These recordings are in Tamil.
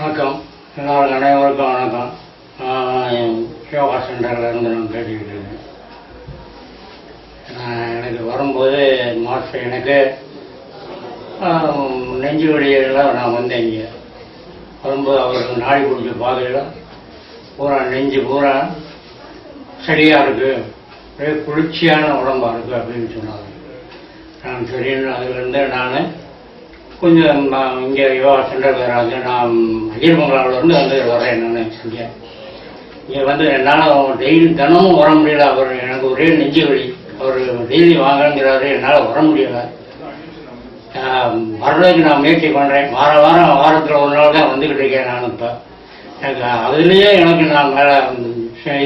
வணக்கம். எல்லாருக்கும் அனைவருக்கும் வணக்கம். யோகா சென்டரில் இருந்து நான் கேட்டுக்கிட்டு இருக்கேன். எனக்கு வரும்போது மாஸ்டர் எனக்கு நெஞ்சு வழியெல்லாம் நான் வந்தேன். இங்கே வரும்போது அவருக்கு நாடி பிடிச்ச பாதையில் பூரா நெஞ்சு பூரா சரியாக இருக்குது, ஒரே குளிர்ச்சியான உடம்பாக இருக்குது அப்படின்னு சொன்னாங்க. நான் சரின்னு அதுலேருந்து நான் கொஞ்சம் இங்கே யோகா சென்டர் வராது, நான் ஐயர்மங்கலாவிலேருந்து வந்து வரேன். நான் இங்கே வந்து என்னால் டெய்லி தினமும் வர முடியல. அவர் எனக்கு ஒரே நெஞ்சு வலி, அவர் டெய்லி வாங்கங்கிறாரு, என்னால் வர முடியலை. வர்றதுக்கு நான் முயற்சி பண்ணுறேன். வாரத்தில் ஒரு நாள் தான் வந்துக்கிட்டு இருக்கேன். நான் இப்போ எனக்கு அதுலேயே எனக்கு நான் மேலே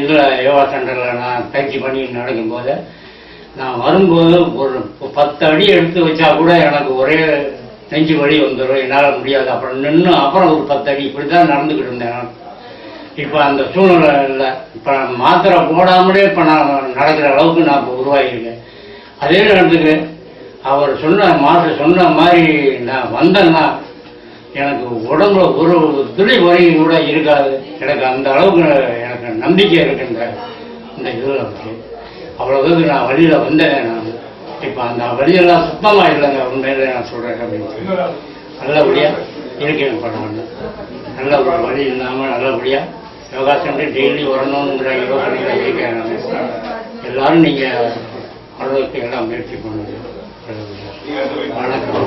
இதில் யோகா சென்டரில் நான் பயிற்சி பண்ணி நடக்கும்போது நான் வரும்போது ஒரு 10 அடி எடுத்து வச்சா கூட எனக்கு ஒரே நெஞ்சு வலி வந்துடும், என்னால் முடியாது. அப்புறம் நின்று அப்புறம் ஒரு 10 அடி இப்படி தான் நடந்துக்கிட்டு இருந்தேன். நான் இப்போ அந்த சூழ்நிலை இல்லை. இப்போ நான் மாத்திரை போடாமலே இப்போ நான் நடக்கிற அளவுக்கு நான் இப்போ உருவாகியிருக்கேன். அதே நேரத்துக்கு அவர் மாஸ்டர் சொன்ன மாதிரி நான் வந்தேன்னா எனக்கு உடம்புல ஒரு துளி வரையும் கூட இருக்காது. எனக்கு அந்த அளவுக்கு எனக்கு நம்பிக்கை இருக்குன்ற இந்த இதில் வச்சு அவ்வளோதுக்கு நான் வழியில் வந்தேன். நான் இப்போ அந்த வழியெல்லாம் சுத்தமாக இல்லைங்க, உண்மையிலே நான் சொல்கிறேன். அப்படின்னு நல்லபடியாக இருக்கேன். இப்போ நான் நல்ல ஒரு வழி இல்லாமல் நல்லபடியாக யோகா சென்டர் டெய்லி வரணுங்கிற யோசனையில் இருக்கேன். நான் எல்லாரும் நீங்கள் வர்றதுக்கு எல்லாம் முயற்சி பண்ணுங்க. வணக்கம்.